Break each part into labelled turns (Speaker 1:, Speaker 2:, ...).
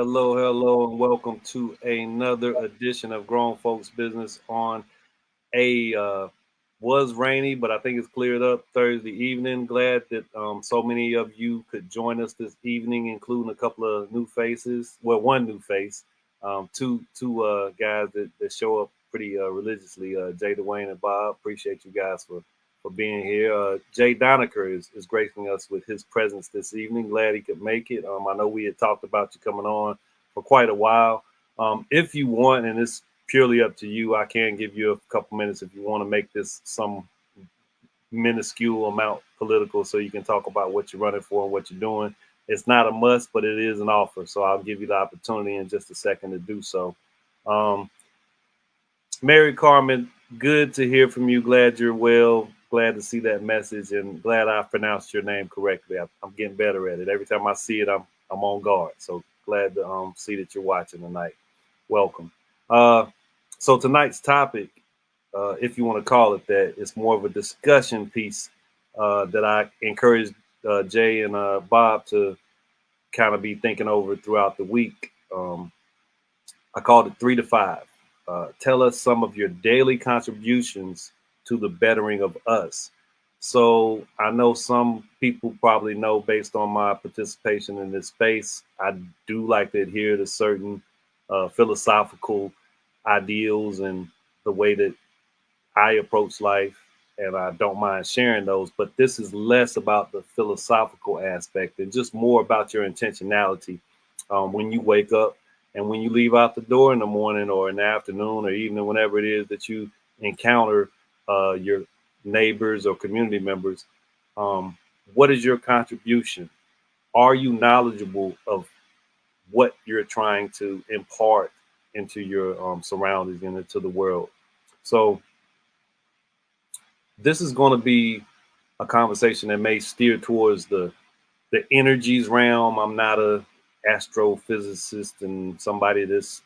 Speaker 1: Hello, hello, and welcome to another edition of Grown Folks Business on a was rainy, but I think it's cleared up Thursday evening. Glad that so many of you could join us this evening, including a couple of new faces. Well, one new face, two guys that show up pretty religiously. Jay Dwayne and Bob. Appreciate you guys for being here. Jay Donaker is gracing us with his presence this evening. Glad he could make it. I know we had talked about you coming on for quite a while. If you want, and it's purely up to you, I can give you a couple minutes if you want to make this some minuscule amount political so you can talk about what you're running for and what you're doing. It's not a must, but it is an offer. So I'll give you the opportunity in just a second to do so. Um, Mary Carmen, good to hear from you. Glad you're well. Glad to see that message and glad I pronounced your name correctly. I'm getting better at it. Every time I see it, I'm on guard. So glad to see that you're watching tonight. Welcome. So tonight's topic, if you want to call it that, is more of a discussion piece that I encourage Jay and Bob to kind of be thinking over throughout the week. I called it 3 to 5. Tell us some of your daily contributions to the bettering of us. So I know some people probably know based on my participation in this space, I do like to adhere to certain philosophical ideals and the way that I approach life, and I don't mind sharing those. But this is less about the philosophical aspect and just more about your intentionality when you wake up and when you leave out the door in the morning or in the afternoon or evening, whenever it is that you encounter your neighbors or community members. What is your contribution? Are you knowledgeable of what you're trying to impart into your surroundings and into the world? So this is going to be a conversation that may steer towards the energies realm. I'm not a astrophysicist and somebody that's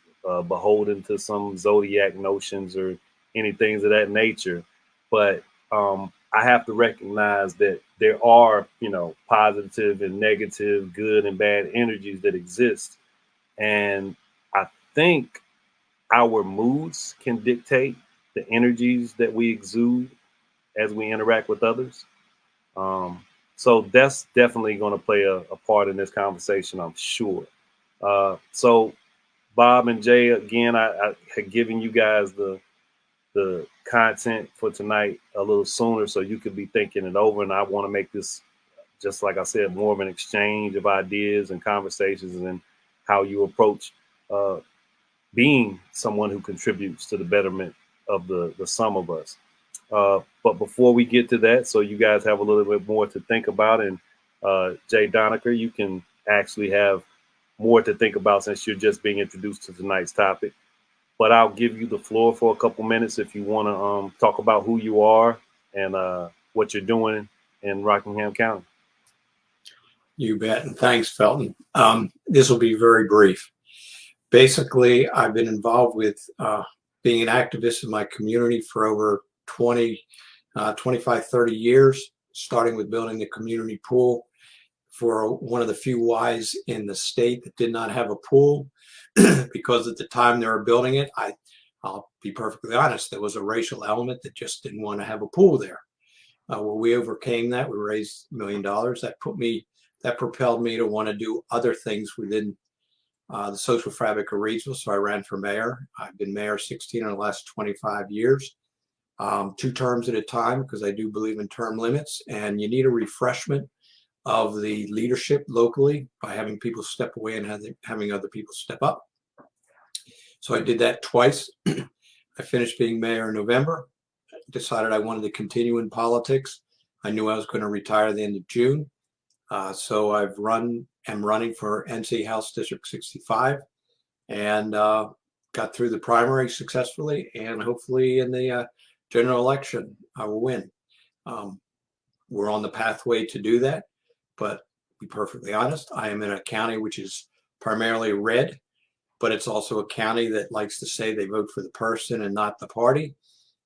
Speaker 1: beholden to some zodiac notions or anything of that nature, but I have to recognize that there are, positive and negative, good and bad energies that exist, and I think our moods can dictate the energies that we exude as we interact with others. Um, so that's definitely going to play a part in this conversation, I'm sure. So Bob and Jay, again, I had given you guys the content for tonight a little sooner, so you could be thinking it over. And I want to make this, just like I said, more of an exchange of ideas and conversations and how you approach uh, being someone who contributes to the betterment of the sum of us. But before we get to that, so you guys have a little bit more to think about, and Jay Donaker, you can actually have more to think about since you're just being introduced to tonight's topic. But I'll give you the floor for a couple minutes if you want to talk about who you are and what you're doing in Rockingham County.
Speaker 2: You bet. And thanks, Felton. This will be very brief. Basically, I've been involved with being an activist in my community for over 25, 30 years, starting with building the community pool for one of the few Ys in the state that did not have a pool because at the time they were building it, I'll be perfectly honest, there was a racial element that just didn't want to have a pool there. Well, we overcame that. We raised $1 million. That propelled me to want to do other things within the social fabric of Reidsville. So I ran for mayor. I've been mayor 16 of the last 25 years, 2 terms at a time, because I do believe in term limits. And you need a refreshment of the leadership locally by having people step away and having other people step up. So I did that twice. I finished being mayor in November, decided I wanted to continue in politics. I knew I was going to retire at the end of June. So I'm running for NC House District 65 and got through the primary successfully, and hopefully in the general election, I will win. We're on the pathway to do that, but to be perfectly honest, I am in a county which is primarily red, but it's also a county that likes to say they vote for the person and not the party.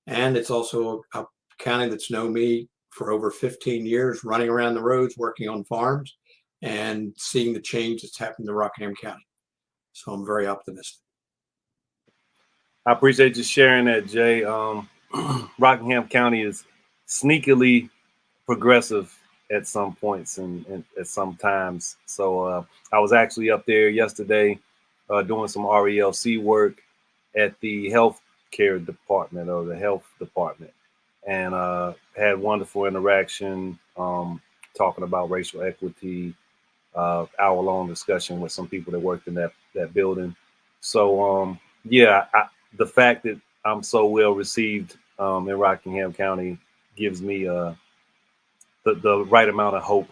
Speaker 2: And it's also a county that's known me for over 15 years, running around the roads, working on farms, and seeing the change that's happened to Rockingham County. So I'm very optimistic.
Speaker 1: I appreciate you sharing that, Jay. Rockingham County is sneakily progressive at some points and at some times. So I was actually up there yesterday doing some RELC work at the health care department or the health department, and had wonderful interaction talking about racial equity, hour-long discussion with some people that worked in that building. So yeah, the fact that I'm so well received in Rockingham County gives me the right amount of hope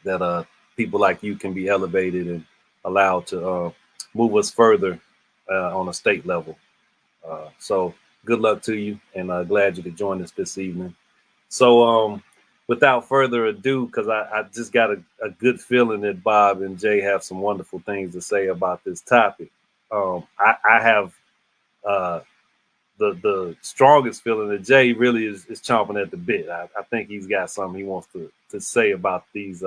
Speaker 1: that people like you can be elevated and allowed to move us further on a state level. So good luck to you, and glad you could join us this evening. So without further ado, because I just got a good feeling that Bob and Jay have some wonderful things to say about this topic. I have the strongest feeling that Jay really is chomping at the bit. I think he's got something he wants to say about these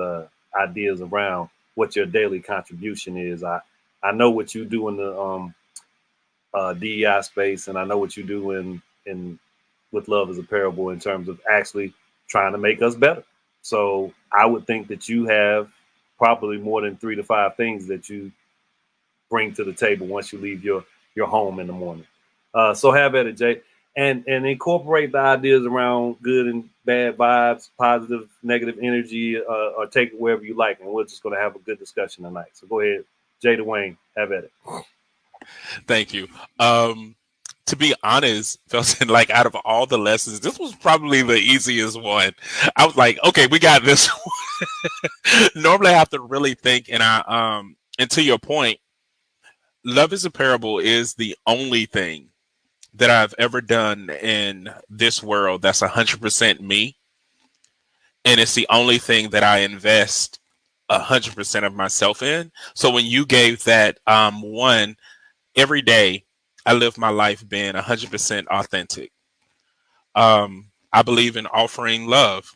Speaker 1: ideas around what your daily contribution is. I know what you do in the DEI space, and I know what you do in with Love is a Parable in terms of actually trying to make us better. So I would think that you have probably more than 3 to 5 things that you bring to the table once you leave your home in the morning. So have at it, Jay, and incorporate the ideas around good and bad vibes, positive, negative energy, or take it wherever you like. And we're just going to have a good discussion tonight. So go ahead, Jay Dwayne, have at it.
Speaker 3: Thank you. To be honest, Felton, like out of all the lessons, this was probably the easiest one. I was like, okay, we got this one. Normally I have to really think, and to your point, Love is a Parable is the only thing that I've ever done in this world that's 100% me. And it's the only thing that I invest 100% of myself in. So when you gave that one, every day I live my life being 100% authentic. I believe in offering love.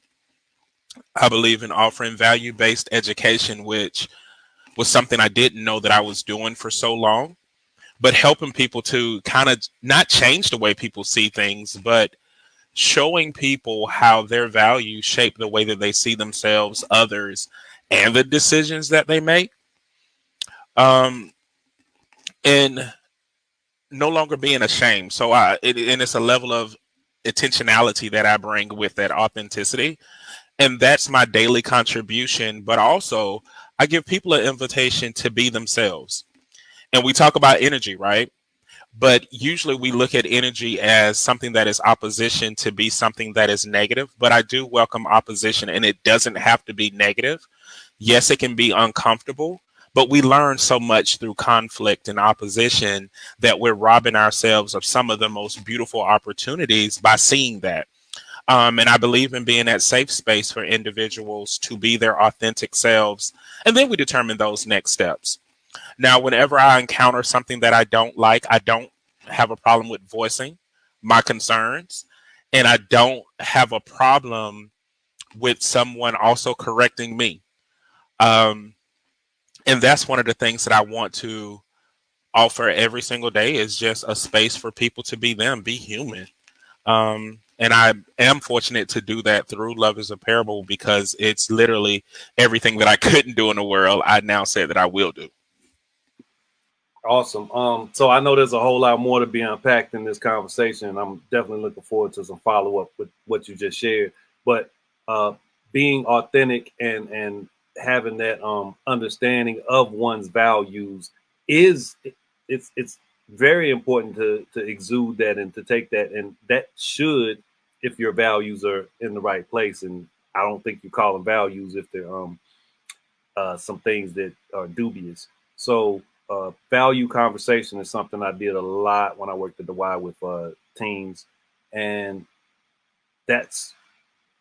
Speaker 3: I believe in offering value-based education, which was something I didn't know that I was doing for so long, but helping people to kind of not change the way people see things, but showing people how their values shape the way that they see themselves, others, and the decisions that they make. And no longer being ashamed. So and it's a level of intentionality that I bring with that authenticity. And that's my daily contribution. But also, I give people an invitation to be themselves. And we talk about energy, right? But usually we look at energy as something that is opposition to be something that is negative. But I do welcome opposition, and it doesn't have to be negative. Yes, it can be uncomfortable, but we learn so much through conflict and opposition that we're robbing ourselves of some of the most beautiful opportunities by seeing that. And I believe in being that safe space for individuals to be their authentic selves. And then we determine those next steps. Now, whenever I encounter something that I don't like, I don't have a problem with voicing my concerns. And I don't have a problem with someone also correcting me. And that's one of the things that I want to offer every single day is just a space for people to be them, be human. And I am fortunate to do that through Love is a Parable because it's literally everything that I couldn't do in the world. I now say that I will do.
Speaker 1: Awesome. So I know there's a whole lot more to be unpacked in this conversation. I'm definitely looking forward to some follow up with what you just shared. But being authentic and having that understanding of one's values is it's very important to exude that and to take that, and that should, if your values are in the right place. And I don't think you call them values if they're some things that are dubious. So value conversation is something I did a lot when I worked at the Y with teams, and that's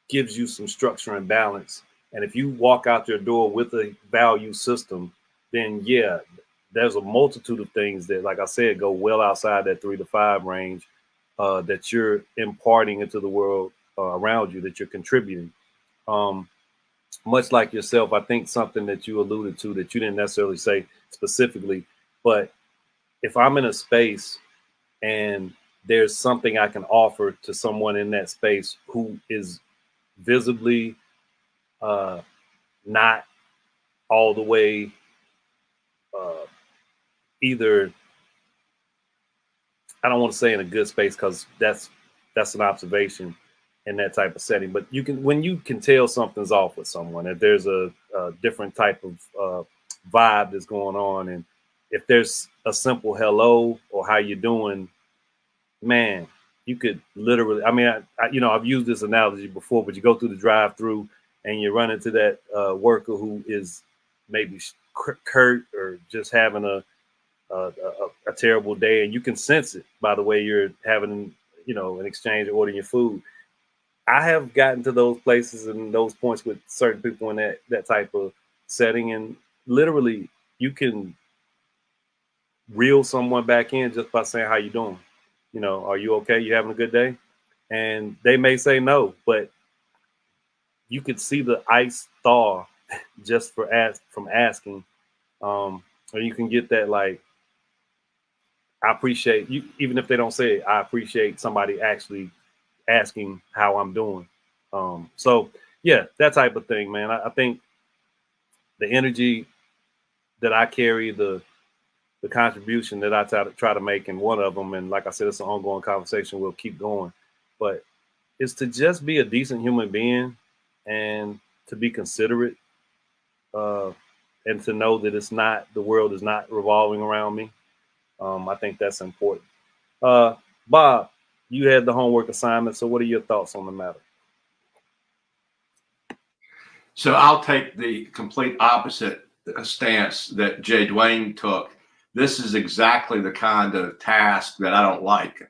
Speaker 1: gives you some structure and balance. And if you walk out your door with a value system, then yeah, there's a multitude of things that, like I said, go well outside that 3 to 5 range that you're imparting into the world around you, that you're contributing. Much like yourself, I think something that you alluded to that you didn't necessarily say specifically, but if I'm in a space and there's something I can offer to someone in that space who is visibly not all the way either, I don't want to say in a good space because that's an observation in that type of setting, but when you can tell something's off with someone, that there's a different type of vibe that's going on, and if there's a simple hello or how you doing, man, you could literally, I mean, I've used this analogy before, but you go through the drive-through and you run into that worker who is maybe curt or just having a terrible day, and you can sense it by the way you're having, an exchange or ordering your food. I have gotten to those places and those points with certain people in that type of setting, and literally you can reel someone back in just by saying, how you doing? Are you okay? You having a good day? And they may say no, but you could see the ice thaw just from asking. Or you can get that, like, I appreciate you, even if they don't say it, I appreciate somebody actually asking how I'm doing. So yeah, that type of thing, man. I think the energy that I carry, the contribution that I try to make in one of them, and like I said, it's an ongoing conversation. We'll keep going, but it's to just be a decent human being and to be considerate, and to know that the world is not revolving around me. I think that's important. Bob, you had the homework assignment. So what are your thoughts on the matter?
Speaker 4: So I'll take the complete opposite stance that Jay Dwayne took. This is exactly the kind of task that I don't like.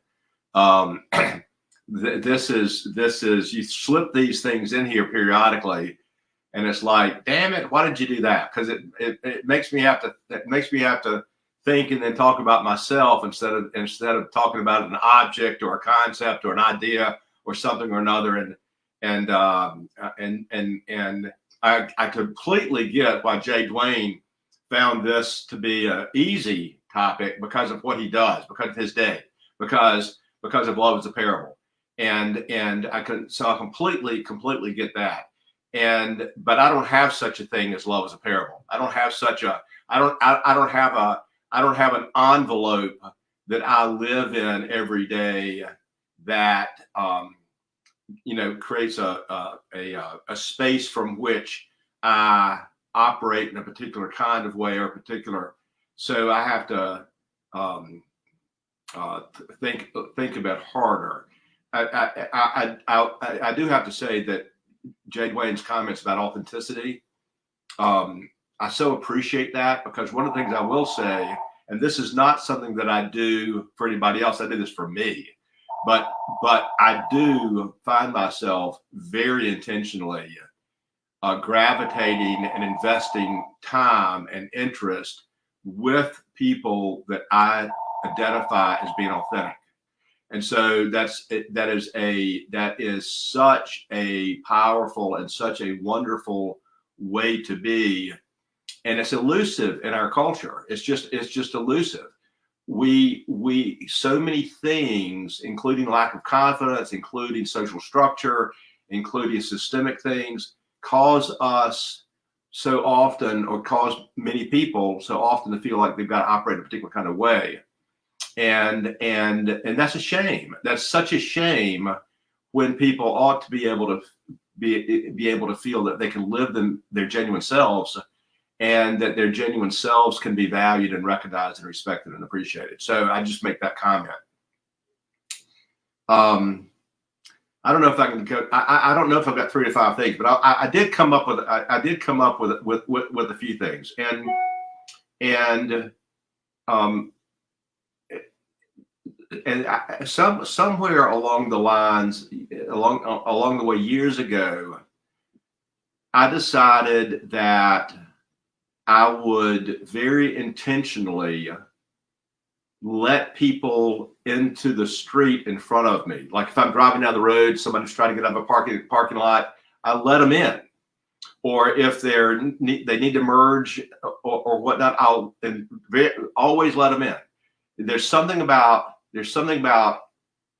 Speaker 4: This is you slip these things in here periodically, and it's like, damn it, why did you do that? Because it makes me have to think and then talk about myself instead of talking about an object or a concept or an idea or something or another. And I completely get why Jay Dwayne found this to be an easy topic because of what he does, because of his day, because of Love is a Parable. And I completely get that. But I don't have such a thing as Love is a Parable. I don't have an envelope that I live in every day that creates a space from which I operate in a particular kind of way or particular. So I have to think a bit harder. I do have to say that Jay Dwayne's comments about authenticity, I so appreciate that, because one of the things I will say, and this is not something that I do for anybody else, I do this for me, but I do find myself very intentionally gravitating and investing time and interest with people that I identify as being authentic. And so that is such a powerful and such a wonderful way to be. And it's elusive in our culture. It's just elusive. We so many things, including lack of confidence, including social structure, including systemic things, cause us so often, or cause many people so often, to feel like they've got to operate a particular kind of way. And that's a shame. That's such a shame, when people ought to be able to feel that they can live their genuine selves, and that their genuine selves can be valued and recognized and respected and appreciated. So I just make that comment. I don't know if I can go. I don't know if I've got 3 to 5 things, but I did come up with a few things, and somewhere along the lines, along the way, years ago, I decided that I would very intentionally let people into the street in front of me. Like if I'm driving down the road, somebody's trying to get out of a parking lot, I let them in. or if they need to merge or whatnot, I'll always let them in. There's something about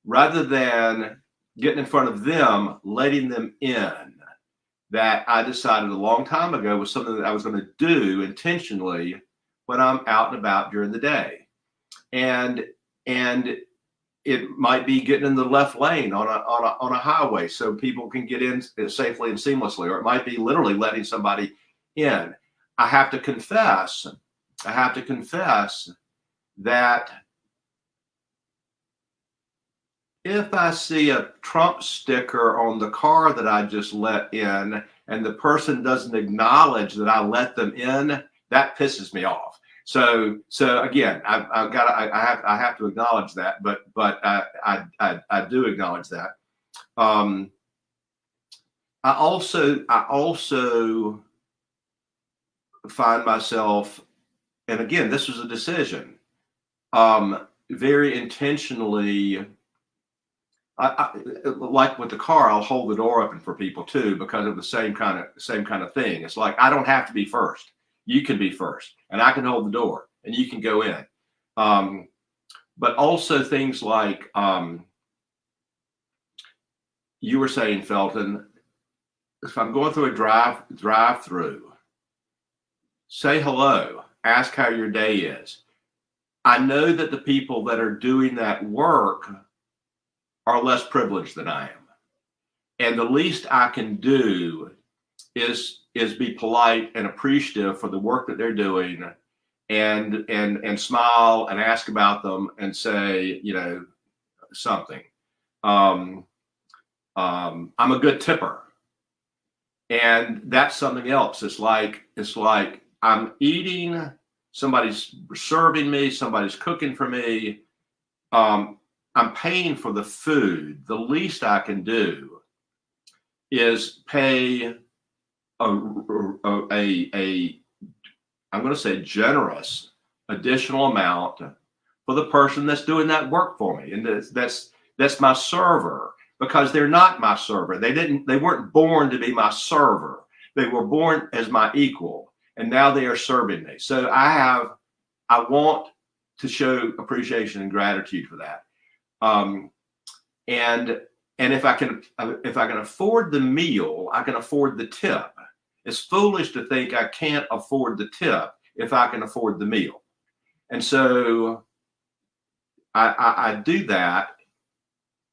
Speaker 4: rather than getting in front of them, letting them in, that I decided a long time ago was something that I was going to do intentionally when I'm out and about during the day. And it might be getting in the left lane on a highway so people can get in safely and seamlessly, or it might be literally letting somebody in. I have to confess that if I see a Trump sticker on the car that I just let in and the person doesn't acknowledge that I let them in, that pisses me off. So again, I have to acknowledge that, but I do acknowledge that. I also find myself, and again, this was a decision, very intentionally. I like with the car, I'll hold the door open for people too, because of the same kind of thing. It's like, I don't have to be first. You can be first, and I can hold the door, and you can go in. But also things like you were saying, Felton, if I'm going through a drive-through, say hello, ask how your day is. I know that the people that are doing that work are less privileged than I am. And the least I can do is be polite and appreciative for the work that they're doing, and smile and ask about them and say, something. I'm a good tipper. And that's something else. It's like I'm eating, somebody's serving me, somebody's cooking for me. I'm paying for the food. The least I can do is pay I'm going to say generous additional amount for the person that's doing that work for me. And that's my server, because they're not my server. They weren't born to be my server. They were born as my equal, and now they are serving me. So I want to show appreciation and gratitude for that. And if I can afford the meal, I can afford the tip. It's foolish to think I can't afford the tip if I can afford the meal. And so I do that,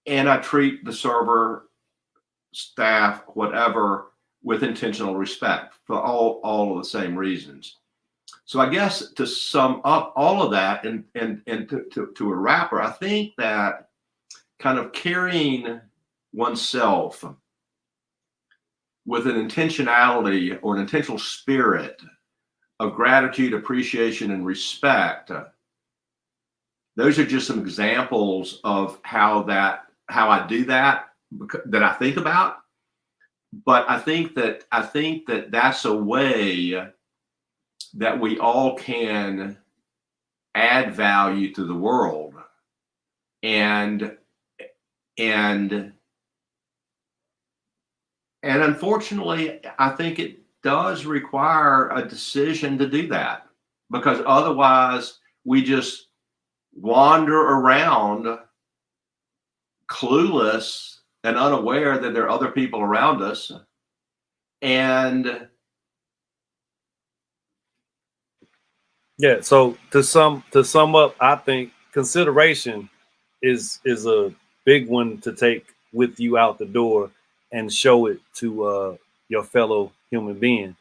Speaker 4: and I treat the server, staff, whatever, with intentional respect for all of the same reasons. So I guess to sum up all of that and to a wrapper, I think that kind of carrying oneself with an intentionality or an intentional spirit of gratitude, appreciation, and respect, those are just some examples of how I do that I think about. But I think that that's a way that we all can add value to the world, and unfortunately, I think it does require a decision to do that, because otherwise we just wander around clueless and unaware that there are other people around us. And
Speaker 1: yeah, so to sum up, I think consideration is a big one to take with you out the door and show it to your fellow human being.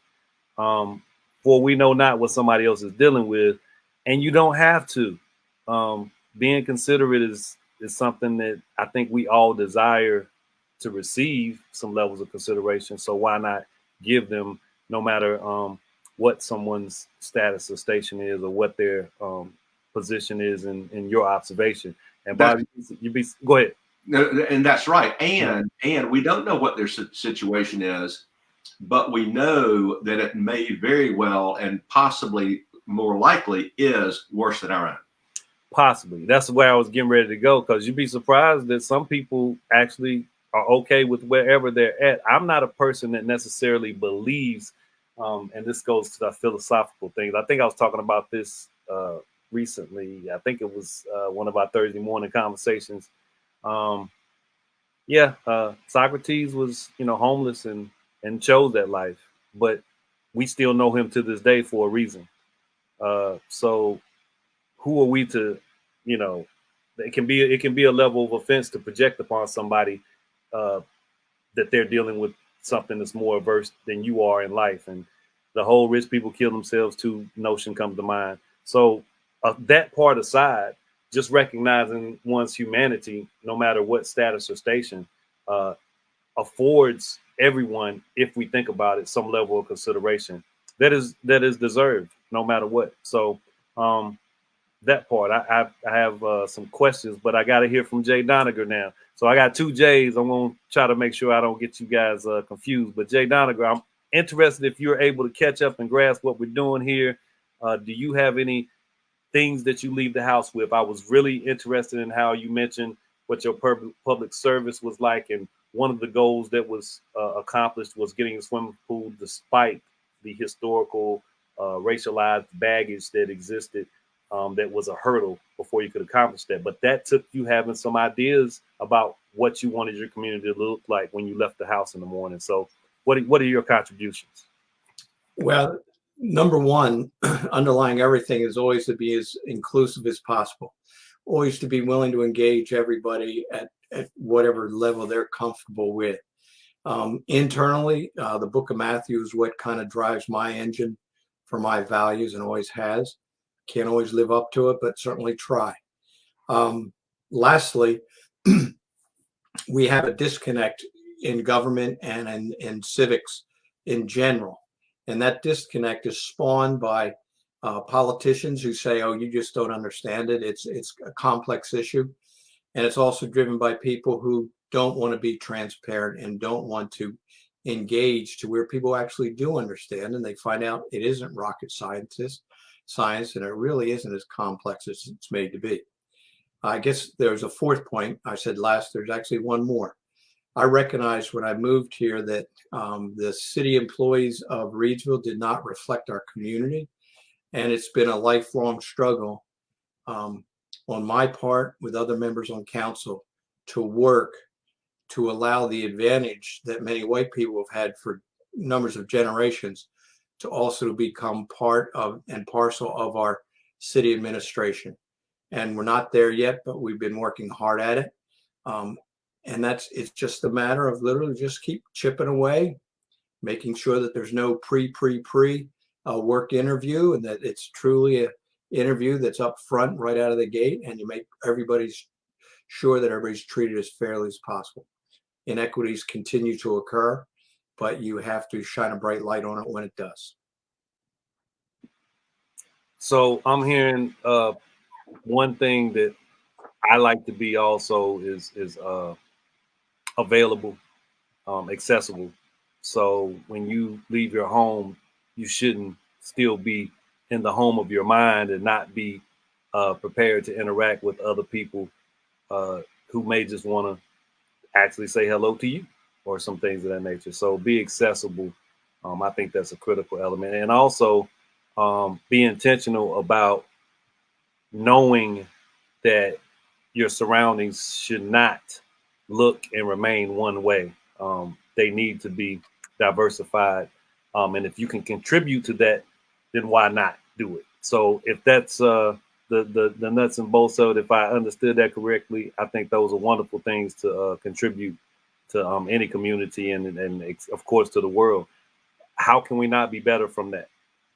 Speaker 1: For we know not what somebody else is dealing with, and you don't have to. Being considerate is something that I think we all desire to receive some levels of consideration. So why not give them, no matter what someone's status or station is, or what their position is in your observation. And Bobby, go ahead.
Speaker 4: And that's right. And we don't know what their situation is, but we know that it may very well and possibly more likely is worse than our own.
Speaker 1: Possibly. That's where I was getting ready to go, because you'd be surprised that some people actually are okay with wherever they're at. I'm not a person that necessarily believes, and this goes to the philosophical things. I think I was talking about this recently. I think it was one of our Thursday morning conversations. Um, Socrates was, homeless and chose that life, but we still know him to this day for a reason. So who are we to, it can be a level of offense to project upon somebody that they're dealing with something that's more averse than you are in life. And the whole rich people kill themselves too notion comes to mind. So that part aside, just recognizing one's humanity, no matter what status or station, affords everyone, if we think about it, some level of consideration that is deserved, no matter what. So that part, I have some questions, but I got to hear from Jay Doniger now. So I got two J's. I'm going to try to make sure I don't get you guys confused. But Jay Doniger, I'm interested if you're able to catch up and grasp what we're doing here. Do you have any things that you leave the house with? I was really interested in how you mentioned what your public service was like, and one of the goals that was accomplished was getting a swimming pool despite the historical racialized baggage that existed. That was a hurdle before you could accomplish that. But that took you having some ideas about what you wanted your community to look like when you left the house in the morning. So what are your contributions?
Speaker 2: Well, number one, underlying everything is always to be as inclusive as possible, always to be willing to engage everybody at whatever level they're comfortable with. Internally, the book of Matthew is what kind of drives my engine for my values and always has. Can't always live up to it, but certainly try. Lastly, we have a disconnect in government and in civics in general. And that disconnect is spawned by politicians who say, oh, you just don't understand it. It's a complex issue. And it's also driven by people who don't want to be transparent and don't want to engage to where people actually do understand. And they find out it isn't rocket science, and it really isn't as complex as it's made to be. I guess there's a fourth point. I said last, there's actually one more. I recognized when I moved here that the city employees of Reidsville did not reflect our community. And it's been a lifelong struggle on my part with other members on council to work to allow the advantage that many white people have had for numbers of generations to also become part of and parcel of our city administration. And we're not there yet, but we've been working hard at it. And it's just a matter of literally just keep chipping away, making sure that there's no pre work interview, and that it's truly an interview that's up front right out of the gate, and you make everybody's sure that everybody's treated as fairly as possible. Inequities continue to occur, but you have to shine a bright light on it when it does.
Speaker 1: So I'm hearing one thing that I like to be also is available, accessible. So when you leave your home, you shouldn't still be in the home of your mind and not be prepared to interact with other people who may just want to actually say hello to you or some things of that nature. So be accessible. I think that's a critical element. And also be intentional about knowing that your surroundings should not look and remain one way. They need to be diversified. And if you can contribute to that, then why not do it? So if that's the nuts and bolts of it, if I understood that correctly, I think those are wonderful things to contribute to any community and of course to the world. How can we not be better from that?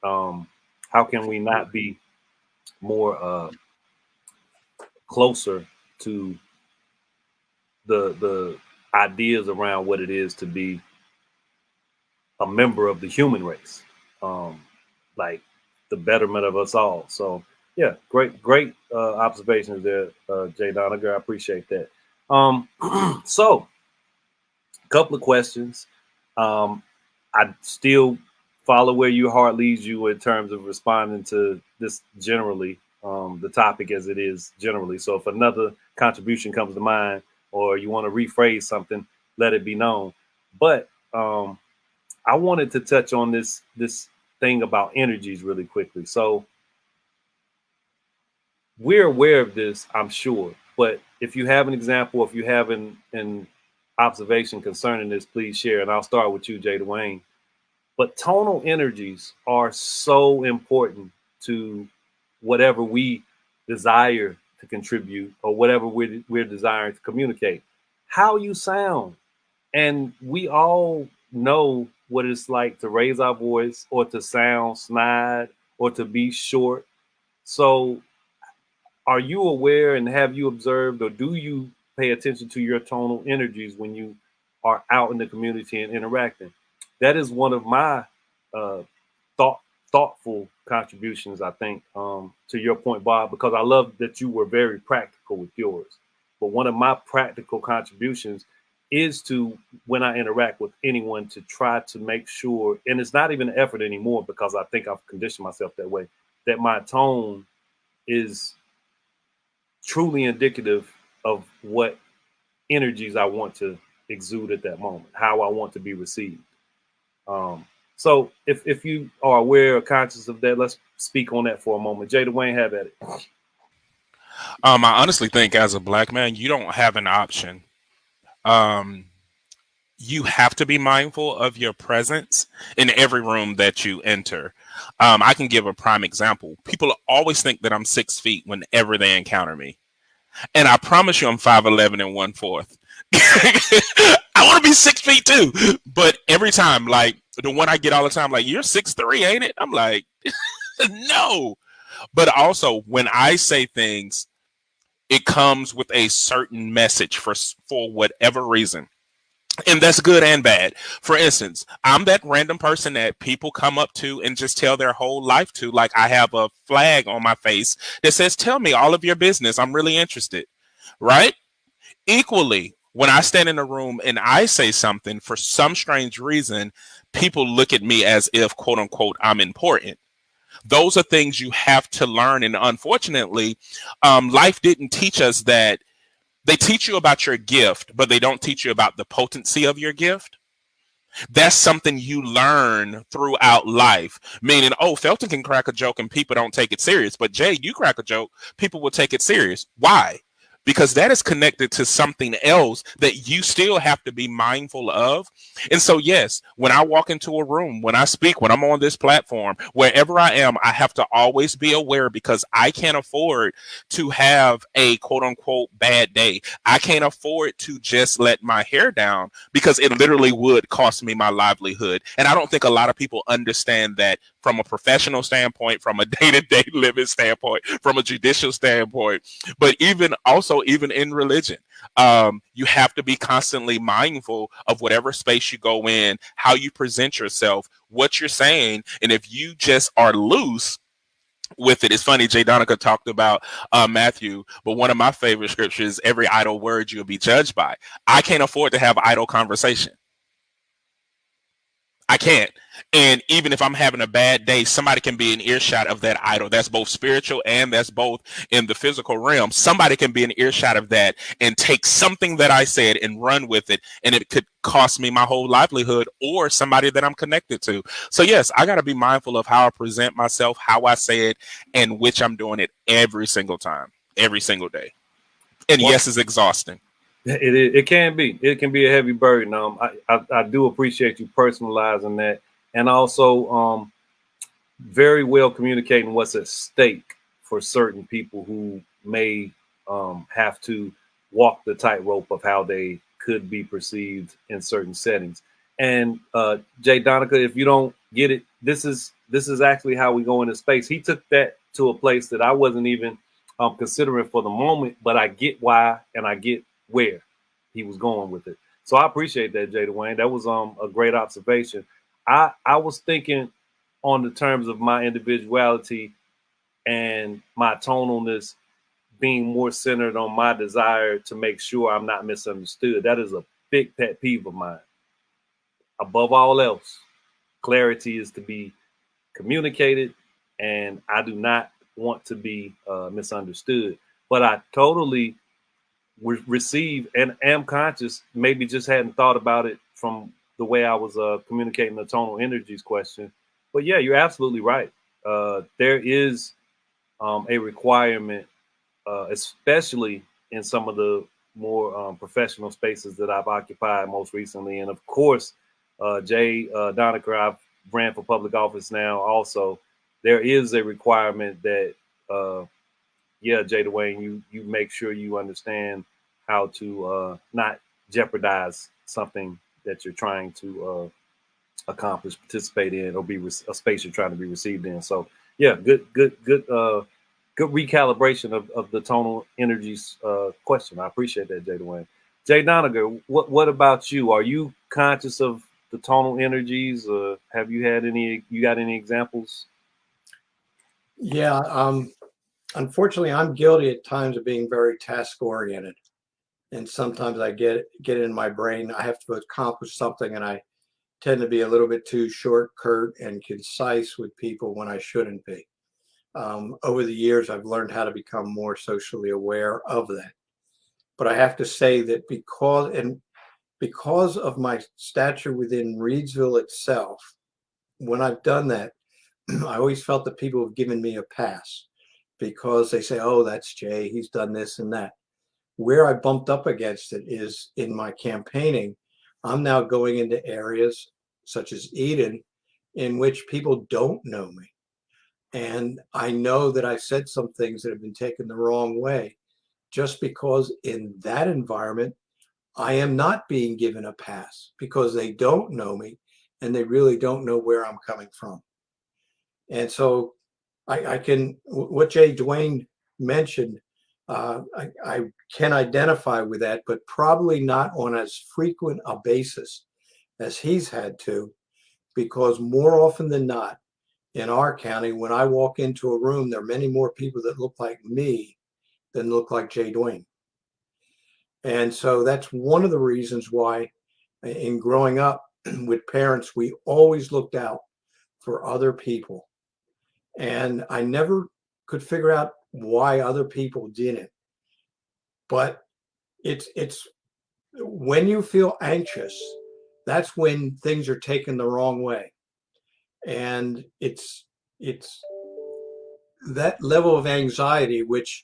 Speaker 1: How can we not be more closer to the ideas around what it is to be a member of the human race, like the betterment of us all? So yeah, great observations there, Jay Doniger. I appreciate that. So a couple of questions. I still follow where your heart leads you in terms of responding to this generally, the topic as it is generally. So if another contribution comes to mind or you want to rephrase something, let it be known. But I wanted to touch on this thing about energies really quickly. So we're aware of this, I'm sure. But if you have an example, if you have an observation concerning this, please share. And I'll start with you, Jay Dwayne. But tonal energies are so important to whatever we desire to contribute or whatever we're desiring to communicate. How you sound. And we all know what it's like to raise our voice or to sound snide or to be short. So are you aware and have you observed or do you pay attention to your tonal energies when you are out in the community and interacting? That is one of my uh, thoughtful contributions, I think, to your point, Bob, because I love that you were very practical with yours. But one of my practical contributions is to, when I interact with anyone, to try to make sure, and it's not even an effort anymore because I think I've conditioned myself that way, that my tone is truly indicative of what energies I want to exude at that moment, how I want to be received. So if you are aware or conscious of that, let's speak on that for a moment. Jay Dwayne, have at it.
Speaker 3: I honestly think as a black man, you don't have an option. You have to be mindful of your presence in every room that you enter. I can give a prime example. People always think that I'm 6 feet whenever they encounter me. And I promise you I'm 5'11" and 1/4. I want to be 6 feet too. But every time, like the one I get all the time, like, you're 6'3", ain't it? I'm like, no. But also when I say things, it comes with a certain message for whatever reason. And that's good and bad. For instance, I'm that random person that people come up to and just tell their whole life to. Like, I have a flag on my face that says, tell me all of your business. I'm really interested. Right? Equally, when I stand in a room and I say something, for some strange reason, people look at me as if, quote unquote, I'm important. Those are things you have to learn. And unfortunately, life didn't teach us that. They teach you about your gift, but they don't teach you about the potency of your gift. That's something you learn throughout life. Meaning, oh, Felton can crack a joke and people don't take it serious. But Jay, you crack a joke, people will take it serious. Why? Because that is connected to something else that you still have to be mindful of. And so, yes, when I walk into a room, when I speak, when I'm on this platform, wherever I am, I have to always be aware, because I can't afford to have a quote unquote bad day. I can't afford to just let my hair down, because it literally would cost me my livelihood. And I don't think a lot of people understand that from a professional standpoint, from a day-to-day living standpoint, from a judicial standpoint, but even in religion, you have to be constantly mindful of whatever space you go in, how you present yourself, what you're saying. And if you just are loose with it, it's funny, Jay Donica talked about Matthew, but one of my favorite scriptures, every idle word you'll be judged by. I can't afford to have idle conversation. I can't. And even if I'm having a bad day, somebody can be in earshot of that idol. That's both spiritual and that's both in the physical realm. Somebody can be in earshot of that and take something that I said and run with it. And it could cost me my whole livelihood or somebody that I'm connected to. So yes, I got to be mindful of how I present myself, how I say it, and which I'm doing it every single time, every single day. And yes, it's exhausting.
Speaker 1: It can be. It can be a heavy burden. I do appreciate you personalizing that, and also very well communicating what's at stake for certain people who may have to walk the tightrope of how they could be perceived in certain settings. And Jay Donica, if you don't get it, this is actually how we go into space. He took that to a place that I wasn't even considering for the moment, but I get why and I get where he was going with it. So I appreciate that, Jay Dwayne. That was a great observation. I was thinking on the terms of my individuality and my tonalness being more centered on my desire to make sure I'm not misunderstood. That is a big pet peeve of mine. Above all else, clarity is to be communicated, and I do not want to be misunderstood. But I totally receive and am conscious, maybe just hadn't thought about it from the way I was communicating the tonal energies question. But yeah, you're absolutely right. There is a requirement, especially in some of the more professional spaces that I've occupied most recently. And of course, Jay Doniker, I've ran for public office now also. There is a requirement that, yeah, Jay Dwayne, you make sure you understand how to not jeopardize something that you're trying to accomplish, participate in, or be a space you're trying to be received in. So yeah, good recalibration of the tonal energies question. I appreciate that, Jay Dwayne. Jay Doniger, what about you? Are you conscious of the tonal energies? Have you had any? You got any examples?
Speaker 2: Yeah, unfortunately, I'm guilty at times of being very task oriented, and sometimes I get it in my brain. I have to accomplish something, and I tend to be a little bit too short, curt, and concise with people when I shouldn't be. Over the years, I've learned how to become more socially aware of that. But I have to say that because of my stature within Reidsville itself, when I've done that, I always felt that people have given me a pass because they say, oh, that's Jay, he's done this and that. Where I bumped up against it is in my campaigning. I'm now going into areas such as Eden in which people don't know me. And I know that I've said some things that have been taken the wrong way just because in that environment, I am not being given a pass because they don't know me and they really don't know where I'm coming from. And so I can, what Jay Dwayne mentioned, I can identify with that, but probably not on as frequent a basis as he's had to, because more often than not, in our county, when I walk into a room, there are many more people that look like me than look like Jay Dwayne. And so that's one of the reasons why in growing up with parents, we always looked out for other people. And I never could figure out why other people didn't. But it's when you feel anxious, that's when things are taken the wrong way. And it's that level of anxiety, which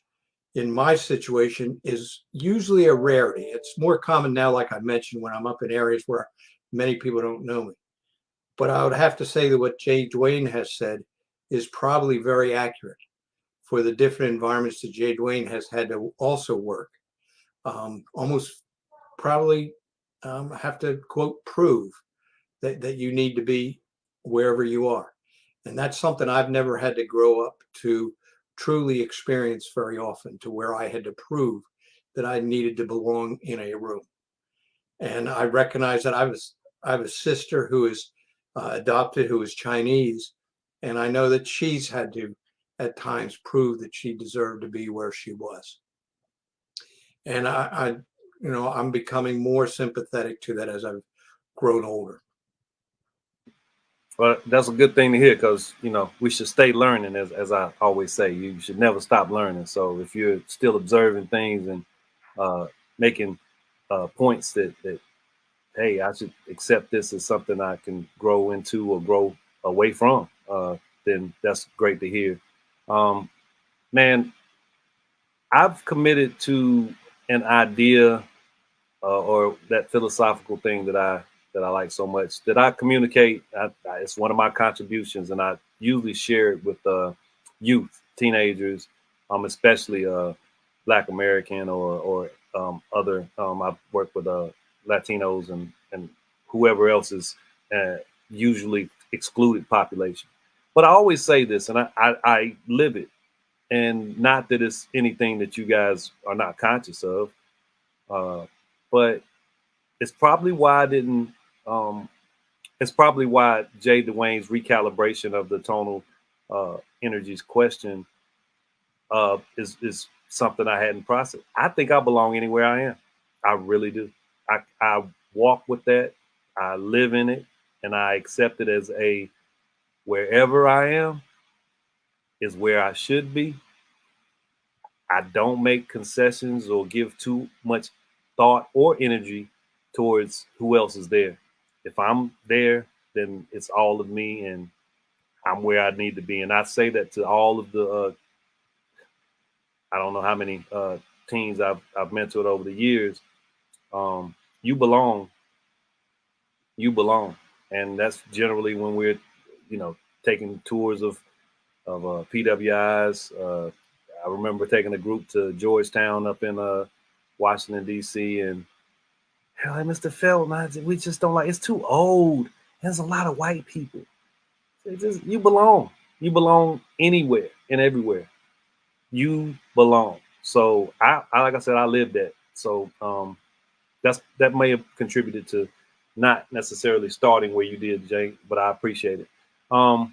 Speaker 2: in my situation is usually a rarity. It's more common now, like I mentioned, when I'm up in areas where many people don't know me. But I would have to say that what Jay Dwayne has said is probably very accurate for the different environments that Jay Dwayne has had to also work. Almost probably have to quote prove that you need to be wherever you are. And that's something I've never had to grow up to truly experience very often, to where I had to prove that I needed to belong in a room. And I recognize that I have a sister who is adopted, who is Chinese, and I know that she's had to at times prove that she deserved to be where she was. And I'm becoming more sympathetic to that as I've grown older.
Speaker 1: Well, that's a good thing to hear, because we should stay learning, as I always say. You should never stop learning. So if you're still observing things and making points that hey, I should accept this as something I can grow into or grow away from, then that's great to hear. Man, I've committed to an idea or that philosophical thing that I like so much, that I communicate. It's one of my contributions, and I usually share it with youth, teenagers, especially Black American or other. I've worked with Latinos and whoever else is usually excluded population. But I always say this, and I live it, and not that it's anything that you guys are not conscious of, but it's probably why I didn't. It's probably why Jay Dwayne's recalibration of the tonal energies question is something I hadn't processed. I think I belong anywhere I am. I really do. I walk with that. I live in it, and I accept it as wherever I am is where I should be. I don't make concessions or give too much thought or energy towards who else is there. If I'm there, then it's all of me, and I'm where I need to be. And I say that to all of the I don't know how many teens I've mentored over the years. You belong. You belong, and that's generally when we're, taking tours of PWIs. I remember taking a group to Georgetown up in Washington D.C. and like, Mr. Felton, we just don't like. It's too old. There's a lot of white people. You belong. You belong anywhere and everywhere. You belong. So I like I said, I lived that. So that may have contributed to not necessarily starting where you did, Jay, but I appreciate it. Bob,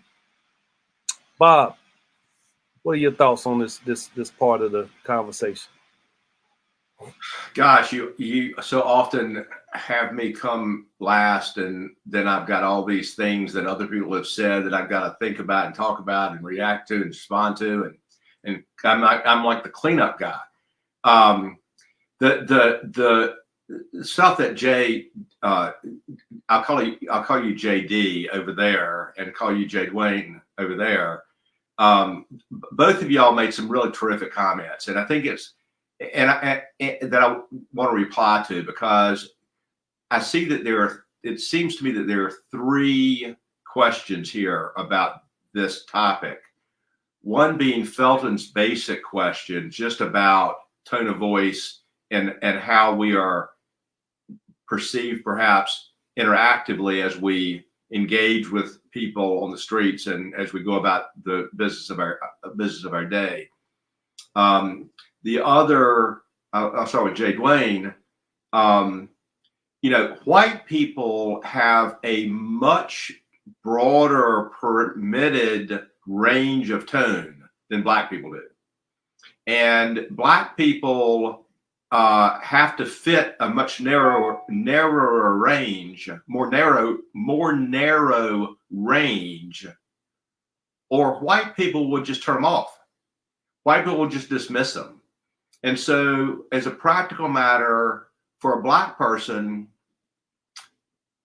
Speaker 1: what are your thoughts on this part of the conversation?
Speaker 4: Gosh, you so often have me come last, and then I've got all these things that other people have said that I've got to think about and talk about and react to and respond to, and I'm like the cleanup guy. The stuff that Jay, I'll call you JD over there, and call you Jay Dwayne over there. Both of y'all made some really terrific comments, and I think it's that I want to reply to, because I see that it seems to me that there are three questions here about this topic. One being Felton's basic question, just about tone of voice and how we are perceived, perhaps interactively, as we engage with people on the streets and as we go about the business of our day. The other, I'll start with Jay Dwayne. White people have a much broader permitted range of tone than Black people do. And Black people have to fit a much narrower range, more narrow range, or white people would just turn them off. White people would just dismiss them. And so, as a practical matter, for a Black person,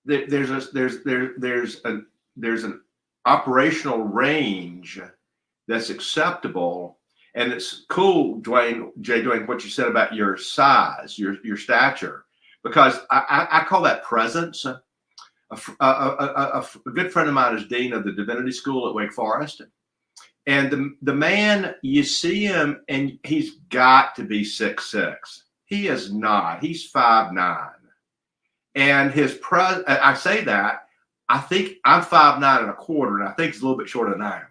Speaker 4: there's an operational range that's acceptable. And it's cool, Jay Dwayne, what you said about your size, your stature, because I call that presence. A good friend of mine is dean of the Divinity School at Wake Forest. And the man, you see him, and he's got to be 6'6". He is not. He's 5'9". And I say that, I think I'm 5'9" and a quarter, and I think he's a little bit shorter than I am.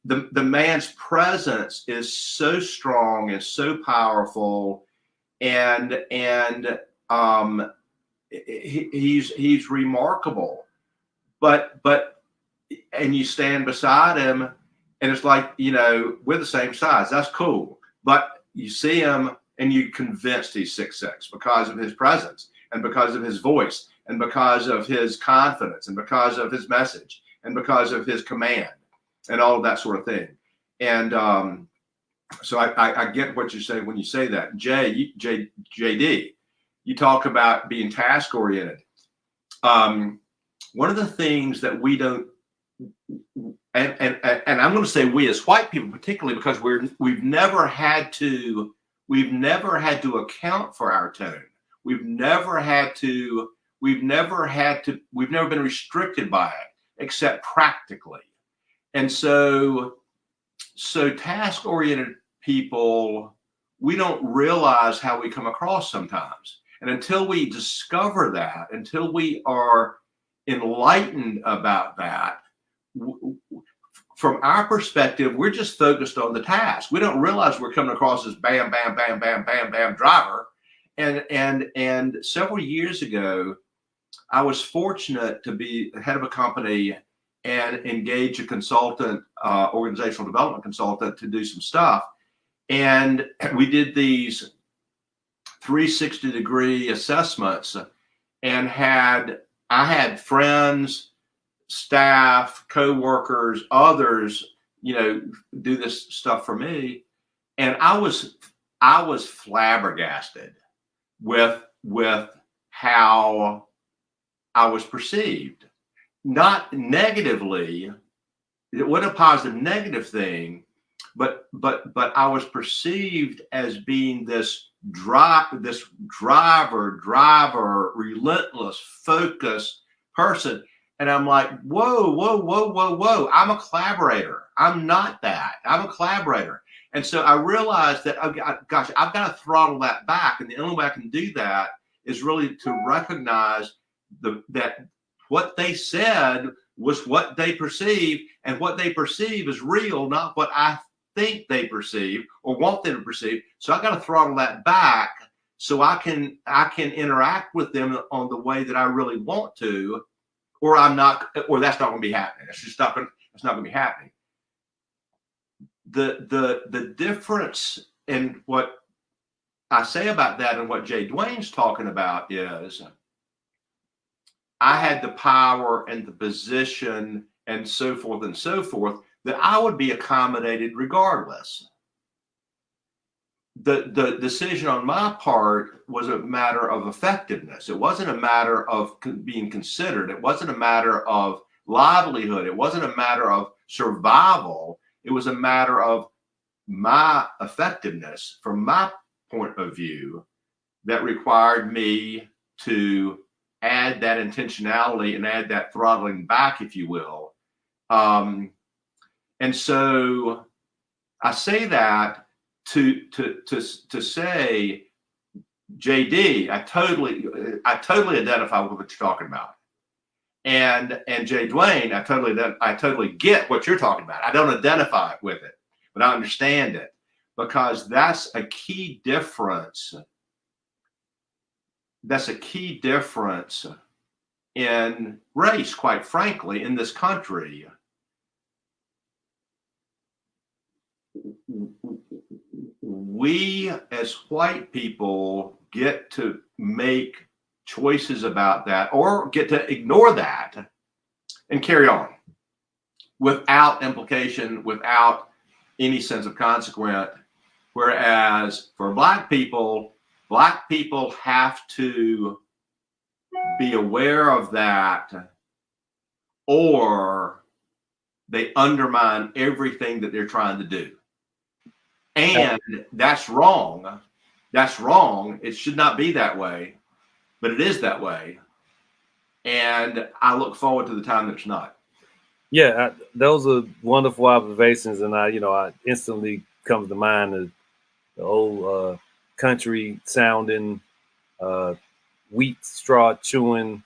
Speaker 4: The man's presence is so strong and so powerful, and he's remarkable. But you stand beside him, and it's like, we're the same size. That's cool. But you see him, and you're convinced he's 6'6" because of his presence, and because of his voice, and because of his confidence, and because of his message, and because of his command, and all of that sort of thing. And so I get what you're saying when you say that. JD, you talk about being task oriented. One of the things that we don't, and I'm going to say we as white people particularly, because we've never had to account for our tone. We've never been restricted by it, except practically. And so task-oriented people, we don't realize how we come across sometimes. And until we discover that, until we are enlightened about that, from our perspective, we're just focused on the task. We don't realize we're coming across as bam, bam, bam, bam, bam, bam driver. And several years ago, I was fortunate to be the head of a company and engage a consultant, organizational development consultant, to do some stuff. And we did these 360-degree assessments, and I had friends, staff, co-workers, others, do this stuff for me. And I was I was flabbergasted with how I was perceived, not negatively. It wasn't a positive, negative thing, but I was perceived as being this driver, relentless, focused person. And I'm like, whoa. I'm a collaborator. I'm not that. I'm a collaborator. And so I realized that, gosh, I've got to throttle that back. And the only way I can do that is really to recognize that what they said was what they perceive, and what they perceive is real, not what I think they perceive or want them to perceive. So I got to throttle that back so I can interact with them on the way that I really want to, or that's not going to be happening. It's not going to be happening. The difference in what I say about that and what Jay Dwayne's talking about is, I had the power and the position and so forth that I would be accommodated regardless. The decision on my part was a matter of effectiveness. It wasn't a matter of being considered. It wasn't a matter of livelihood. It wasn't a matter of survival. It was a matter of my effectiveness from my point of view that required me to add that intentionality and add that throttling back, if you will. And so I say that to say, JD, I totally identify with what you're talking about. And Jay Dwayne, I totally get what you're talking about. I don't identify with it, but I understand it, because that's a key difference. That's a key difference in race, quite frankly, in this country. We as white people get to make choices about that, or get to ignore that and carry on without implication, without any sense of consequence. Whereas for Black people have to be aware of that, or they undermine everything that they're trying to do. And that's wrong. That's wrong. It should not be that way, but it is that way. And I look forward to the time that it's not.
Speaker 1: Yeah, those are wonderful observations, and I instantly comes to mind the old country sounding, wheat straw chewing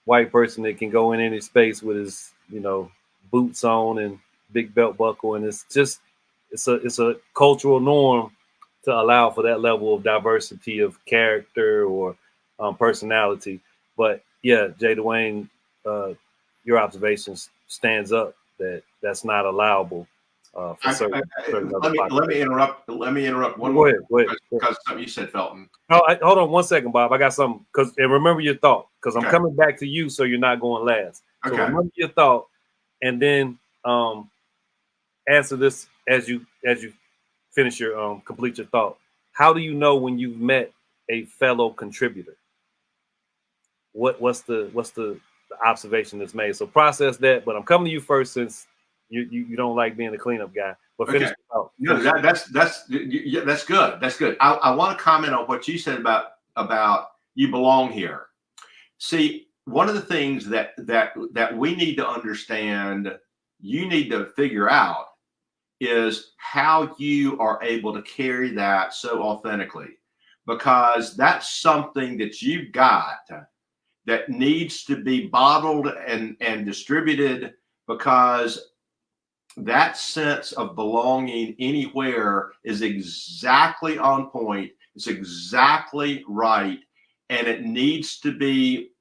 Speaker 1: white person that can go in any space with his boots on and big belt buckle, and it's a cultural norm to allow for that level of diversity of character or personality. But yeah, Jay Dwayne, your obviations stands up that's not allowable for certain
Speaker 4: let me interrupt one
Speaker 1: Go
Speaker 4: more.
Speaker 1: ahead.
Speaker 4: Because something you said, Felton.
Speaker 1: Hold on 1 second, Bob. I got something, and remember your thought, because I'm coming back to you, so you're not going last. So remember your thought, and then answer this as you finish your complete your thought. How do you know when you've met a fellow contributor? What's the observation that's made? So process that, but I'm coming to you first, since you don't like being the cleanup guy. But finish it out.
Speaker 4: No, that's good. That's good. I want to comment on what you said about you belong here. See, one of the things that we need to understand, you need to figure out, is how you are able to carry that so authentically, because that's something that you've got that needs to be bottled and distributed, because that sense of belonging anywhere is exactly on point. It's exactly right. And it needs to be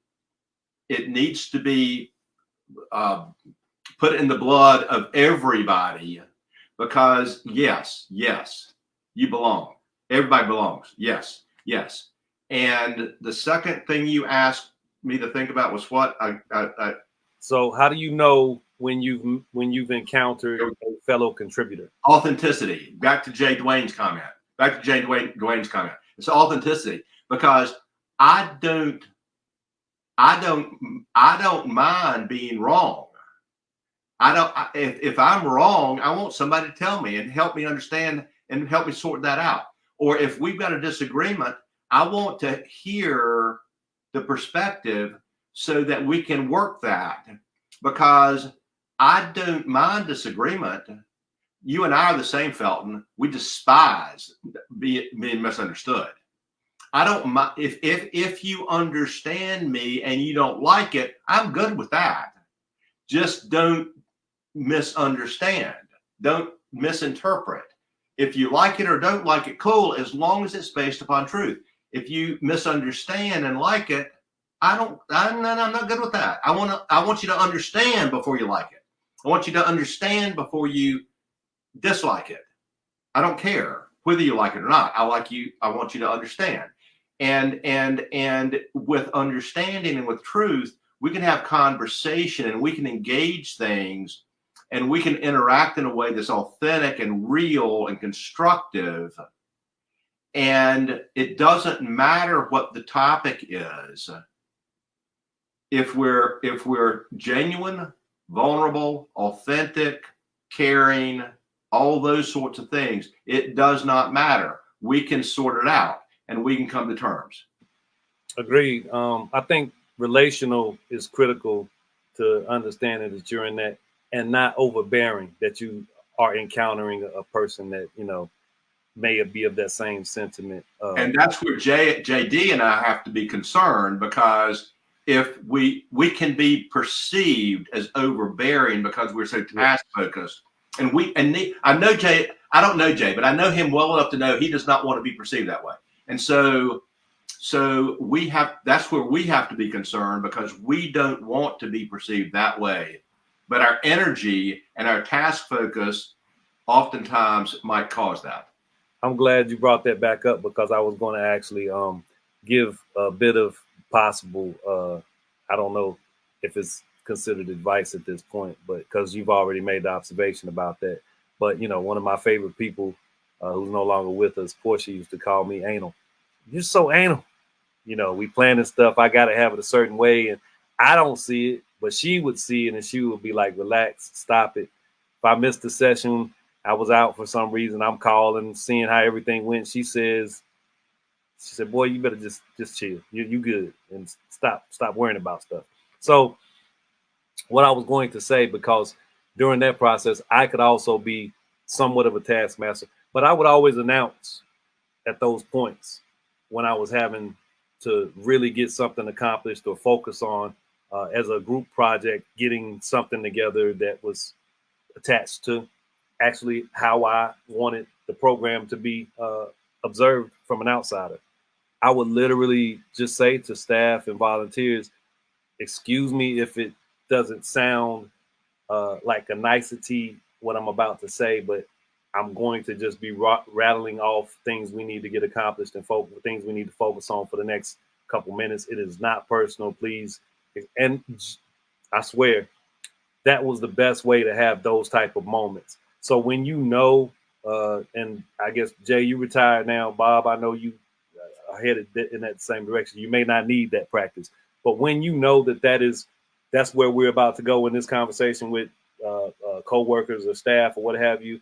Speaker 4: put in the blood of everybody, because yes, you belong. Everybody belongs. Yes. And the second thing you asked me to think about was what?
Speaker 1: So how do you know when you've encountered a fellow contributor?
Speaker 4: Authenticity. Back to Jay Dwayne's comment. back to Dwayne's comment. It's authenticity, because I don't mind being wrong. If I'm wrong, I want somebody to tell me and help me understand and help me sort that out. Or if we've got a disagreement, I want to hear the perspective so that we can work that, because I don't mind disagreement. You and I are the same, Felton. We despise being misunderstood. I don't mind if you understand me and you don't like it, I'm good with that. Just don't misunderstand. Don't misinterpret. If you like it or don't like it, cool, as long as it's based upon truth. If you misunderstand and like it, I'm not good with that. I want you to understand before you like it. I want you to understand before you dislike it. I don't care whether you like it or not. I want you to understand. And with understanding and with truth, we can have conversation and we can engage things and we can interact in a way that's authentic and real and constructive. And it doesn't matter what the topic is. If we're genuine, vulnerable, authentic, caring, all those sorts of things, it does not matter. We can sort it out and we can come to terms.
Speaker 1: Agreed. I think relational is critical to understanding that you're in that, and not overbearing, that you are encountering a person that, you know, may be of that same sentiment.
Speaker 4: And that's where JD and I have to be concerned, because if we can be perceived as overbearing because we're so task focused, and I know Jay, I don't know Jay, but I know him well enough to know he does not want to be perceived that way. And so that's where we have to be concerned, because we don't want to be perceived that way. But our energy and our task focus oftentimes might cause that.
Speaker 1: I'm glad you brought that back up, because I was going to actually give a bit of possible, I don't know if it's considered advice at this point, but because you've already made the observation about that. But, you know, one of my favorite people who's no longer with us, Portia, used to call me anal. You're so anal. You know, we planning stuff. I got to have it a certain way. And I don't see it, but she would see it and she would be like, relax, stop it. If I missed the session, I was out for some reason, I'm calling, seeing how everything went. She said, boy, you better just chill. You good. And stop worrying about stuff. So what I was going to say, because during that process, I could also be somewhat of a taskmaster, but I would always announce at those points when I was having to really get something accomplished or focus on as a group project, getting something together that was attached to actually how I wanted the program to be observed from an outsider. I would literally just say to staff and volunteers, excuse me if it doesn't sound like a nicety what I'm about to say, but I'm going to just be rattling off things we need to get accomplished and things we need to focus on for the next couple minutes. It is not personal, please. And I swear that was the best way to have those type of moments. So when you know, and I guess, Jay, you retired now. Bob, I know you are headed in that same direction. You may not need that practice, but when you know that's where we're about to go in this conversation with co-workers or staff or what have you,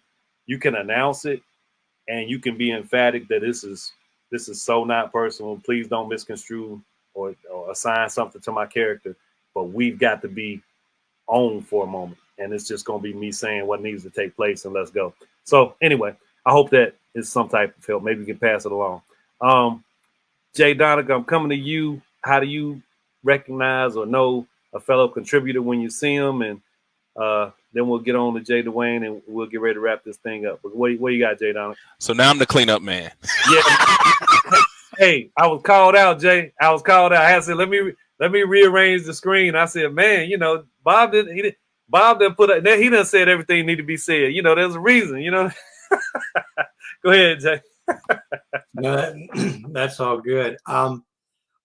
Speaker 1: you can announce it and you can be emphatic that this is so not personal. Please don't misconstrue or assign something to my character, but we've got to be on for a moment. And it's just going to be me saying what needs to take place and let's go. So anyway, I hope that is some type of help. Maybe we can pass it along. Jay Donegan, I'm coming to you. How do you recognize or know a fellow contributor when you see them? And then we'll get on to Jay Dwayne and we'll get ready to wrap this thing up. But what you got, Jay Donegan?
Speaker 3: So now I'm the cleanup man.
Speaker 1: Yeah. Hey, I was called out, Jay. I was called out. I had to say, let me rearrange the screen. I said, man, you know, Bob didn't put it. He done said everything need to be said. You know, there's a reason, you know. Go ahead, Jay.
Speaker 2: No, that's all good. I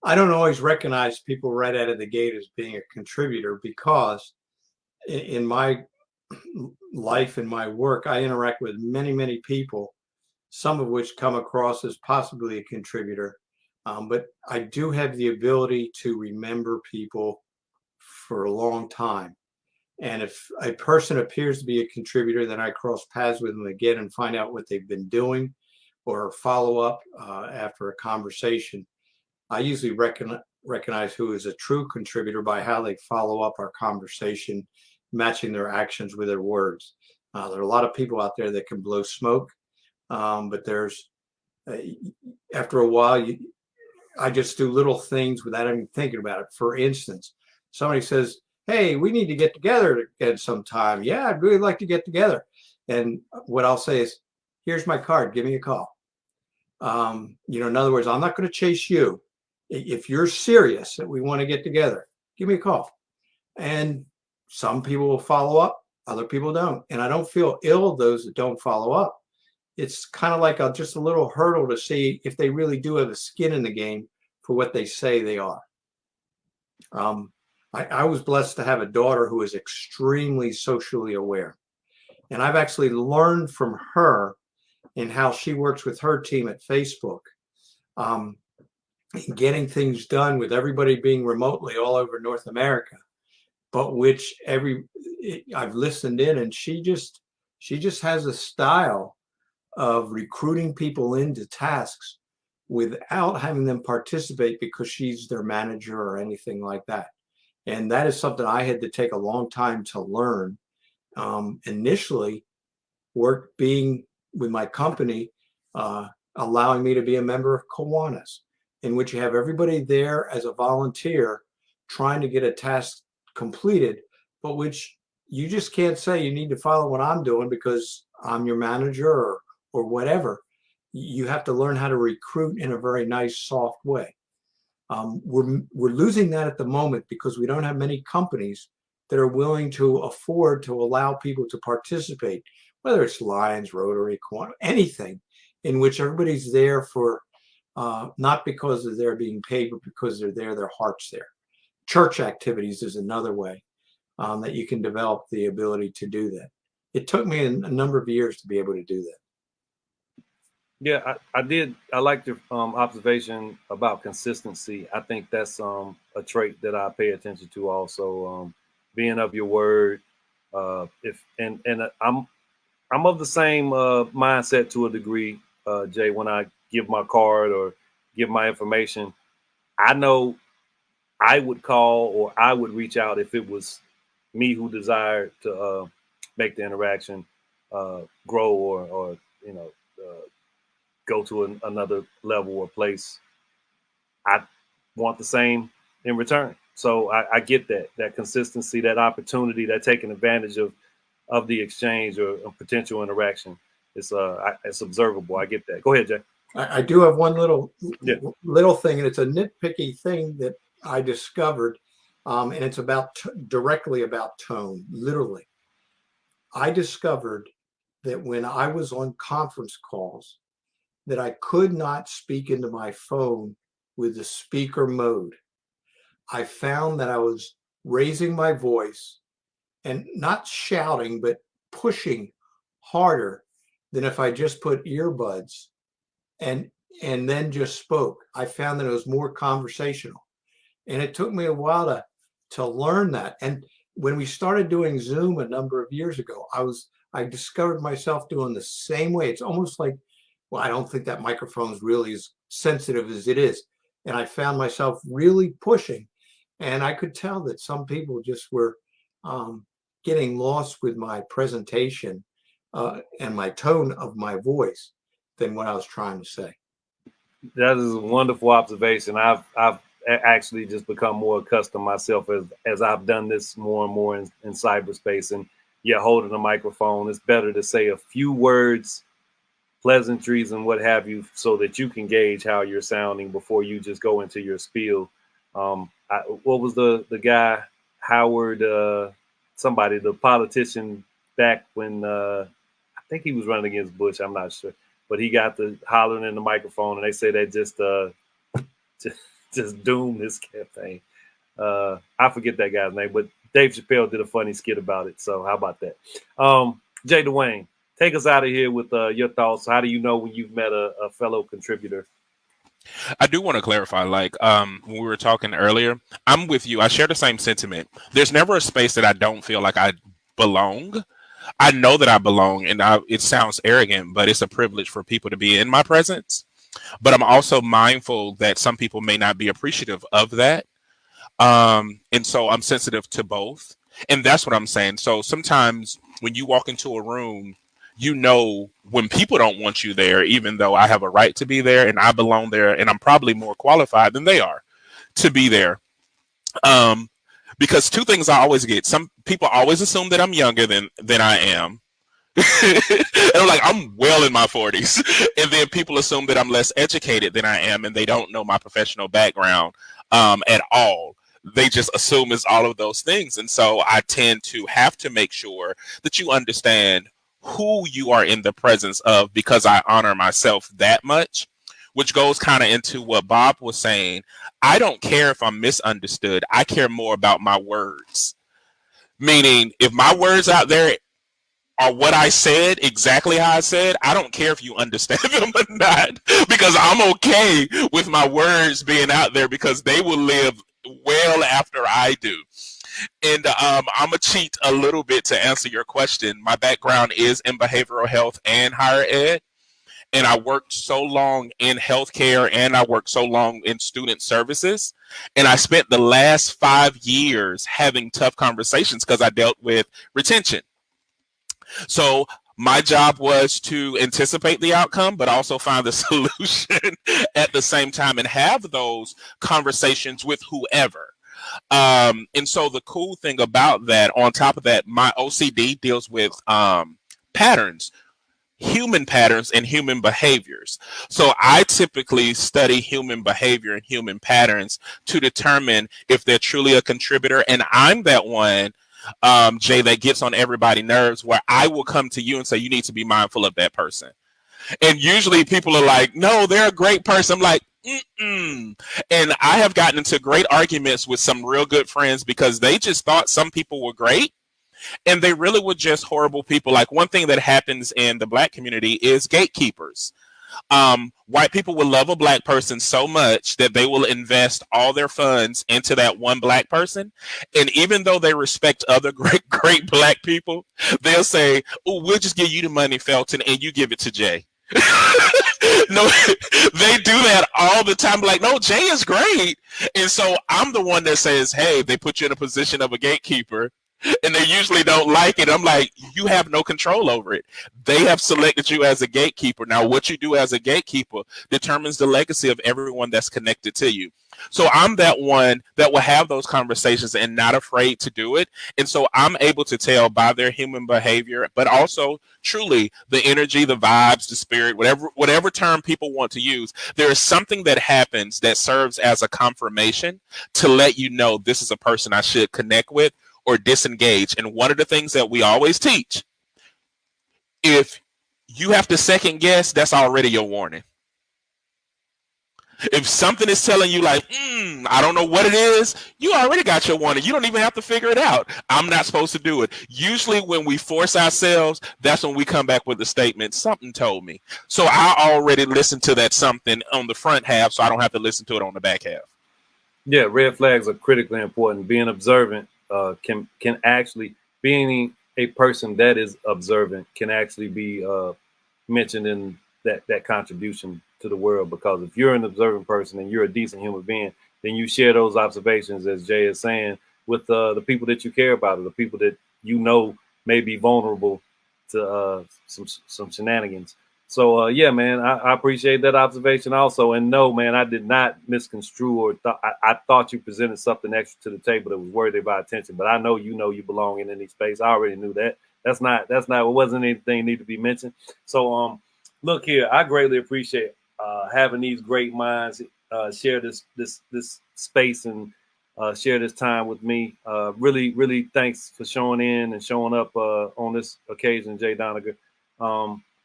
Speaker 2: don't always recognize people right out of the gate as being a contributor, because in my life and my work, I interact with many, many people some of which come across as possibly a contributor. But I do have the ability to remember people for a long time. And if a person appears to be a contributor, then I cross paths with them again and find out what they've been doing or follow up after a conversation. I usually recognize who is a true contributor by how they follow up our conversation, matching their actions with their words. There are a lot of people out there that can blow smoke, but there's after a while, I just do little things without even thinking about it. For instance, somebody says, "Hey, we need to get together at some time." Yeah, I'd really like to get together. And what I'll say is, "Here's my card. Give me a call." In other words, I'm not going to chase you. If you're serious that we want to get together, give me a call. And some people will follow up, other people don't. And I don't feel ill of those that don't follow up. It's kind of like just a little hurdle to see if they really do have a skin in the game for what they say they are. I was blessed to have a daughter who is extremely socially aware. And I've actually learned from her in how she works with her team at Facebook, getting things done with everybody being remotely all over North America, but which I've listened in, and she just has a style of recruiting people into tasks without having them participate because she's their manager or anything like that. And that is something I had to take a long time to learn. Initially, work being with my company, allowing me to be a member of Kiwanis, in which you have everybody there as a volunteer trying to get a task completed, but which you just can't say you need to follow what I'm doing because I'm your manager or whatever. You have to learn how to recruit in a very nice, soft way. We're losing that at the moment because we don't have many companies that are willing to afford to allow people to participate, whether it's Lions, Rotary, Kiwanis, anything in which everybody's there for not because they're being paid, but because they're there, their heart's there. Church activities is another way that you can develop the ability to do that. It took me a number of years to be able to do that.
Speaker 1: Yeah, I did. I like your observation about consistency. I think that's a trait that I pay attention to also. Being of your word. I'm of the same mindset to a degree, Jay. When I give my card or give my information, I know I would call or I would reach out if it was me who desired to make the interaction grow or go to another level or place. I want the same in return. So I get that consistency, that opportunity, that taking advantage of the exchange or a potential interaction. It's observable. I get that. Go ahead, Jay.
Speaker 2: I do have one little thing, and it's a nitpicky thing that I discovered, and it's directly about tone. Literally, I discovered that when I was on conference calls, that I could not speak into my phone with the speaker mode. I found that I was raising my voice and not shouting, but pushing harder than if I just put earbuds and then just spoke. I found that it was more conversational. And it took me a while to learn that. And when we started doing Zoom a number of years ago, I discovered myself doing the same way. It's almost like, well, I don't think that microphone is really as sensitive as it is. And I found myself really pushing. And I could tell that some people just were getting lost with my presentation and my tone of my voice than what I was trying to say.
Speaker 1: That is a wonderful observation. I've actually just become more accustomed myself as I've done this more and more in cyberspace. And holding a microphone, it's better to say a few words, pleasantries and what have you, so that you can gauge how you're sounding before you just go into your spiel. What was the guy, Howard, somebody, the politician back when I think he was running against Bush, I'm not sure, but he got the hollering in the microphone and they say that just doomed his campaign. I forget that guy's name, but Dave Chappelle did a funny skit about it. So how about that? Jay Dwayne, take us out of here with your thoughts. How do you know when you've met a fellow contributor?
Speaker 3: I do want to clarify, like when we were talking earlier, I'm with you. I share the same sentiment. There's never a space that I don't feel like I belong. I know that I belong, and it sounds arrogant, but it's a privilege for people to be in my presence. But I'm also mindful that some people may not be appreciative of that. And so I'm sensitive to both. And that's what I'm saying. So sometimes when you walk into a room, you know when people don't want you there, even though I have a right to be there and I belong there, and I'm probably more qualified than they are to be there. Because two things I always get: some people always assume that I'm younger than I am. And I'm like, I'm well in my 40s. And then people assume that I'm less educated than I am, and they don't know my professional background at all. They just assume it's all of those things. And so I tend to have to make sure that you understand who you are in the presence of, because I honor myself that much, which goes kind of into what Bob was saying. I don't care if I'm misunderstood. I care more about my words. Meaning, if my words out there are what I said, exactly how I said, I don't care if you understand them or not, because I'm okay with my words being out there, because they will live well after I do. And I'm going to cheat a little bit to answer your question. My background is in behavioral health and higher ed. And I worked so long in healthcare, and I worked so long in student services. And I spent the last 5 years having tough conversations because I dealt with retention. So my job was to anticipate the outcome, but also find the solution at the same time and have those conversations with whoever. And so the cool thing about that, on top of that, my OCD deals with patterns, human patterns and human behaviors. So I typically study human behavior and human patterns to determine if they're truly a contributor. And I'm that one, Jay, that gets on everybody's nerves, where I will come to you and say, you need to be mindful of that person. And usually people are like, no, they're a great person. I'm like, mm-mm. And I have gotten into great arguments with some real good friends because they just thought some people were great, and they really were just horrible people. Like, one thing that happens in the Black community is gatekeepers. White people will love a Black person so much that they will invest all their funds into that one Black person. And even though they respect other great Black people, they'll say, oh, we'll just give you the money, Felton, and you give it to Jay. No, they do that all the time. Like, no, Jay is great. And so I'm the one that says, hey, they put you in a position of a gatekeeper, and they usually don't like it. I'm like, you have no control over it. They have selected you as a gatekeeper. Now, what you do as a gatekeeper determines the legacy of everyone that's connected to you. So I'm that one that will have those conversations and not afraid to do it. And so I'm able to tell by their human behavior, but also truly the energy, the vibes, the spirit, whatever term people want to use. There is something that happens that serves as a confirmation to let you know this is a person I should connect with or disengage. And one of the things that we always teach, if you have to second guess, that's already your warning. If something is telling you like, I don't know what it is, you already got your warning. You don't even have to figure it out. I'm not supposed to do it. Usually when we force ourselves, that's when we come back with the statement, something told me. So I already listened to that something on the front half, so I don't have to listen to it on the back half.
Speaker 1: Yeah, red flags are critically important. Being observant can actually, being a person that is observant can actually be mentioned in that contribution to the world, because if you're an observant person and you're a decent human being, then you share those observations, as Jay is saying, with the people that you care about, or the people that you know may be vulnerable to some shenanigans. So yeah, man, I appreciate that observation also. And no, man, I did not misconstrue or I thought you presented something extra to the table that was worthy of our attention. But I know you belong in any space. I already knew that. That's not it wasn't anything need to be mentioned. So look here, I greatly appreciate having these great minds share this space and share this time with me. Really thanks for showing in and showing up on this occasion, Jay Doniger.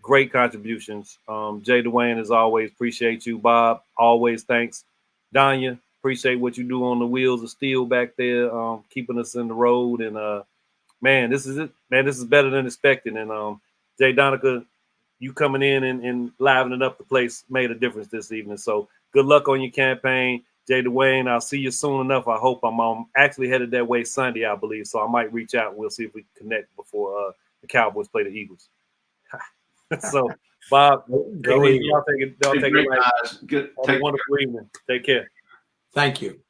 Speaker 1: Great contributions. Jay Dwayne, as always, appreciate you. Bob, always thanks. Danya, appreciate what you do on the wheels of steel back there, keeping us in the road. And man, this is it. Man, this is better than expected. And Jay Donica, you coming in and livening up the place made a difference this evening. So good luck on your campaign. Jay Dwayne, I'll see you soon enough. I hope. I'm actually headed that way Sunday, I believe. So I might reach out and we'll see if we can connect before the Cowboys play the Eagles. So, Bob,
Speaker 2: Go
Speaker 1: y'all take it.
Speaker 4: Hey,
Speaker 1: Take
Speaker 4: great
Speaker 1: it right.
Speaker 4: guys. Good.
Speaker 1: Have a wonderful evening. Take care.
Speaker 2: Thank you.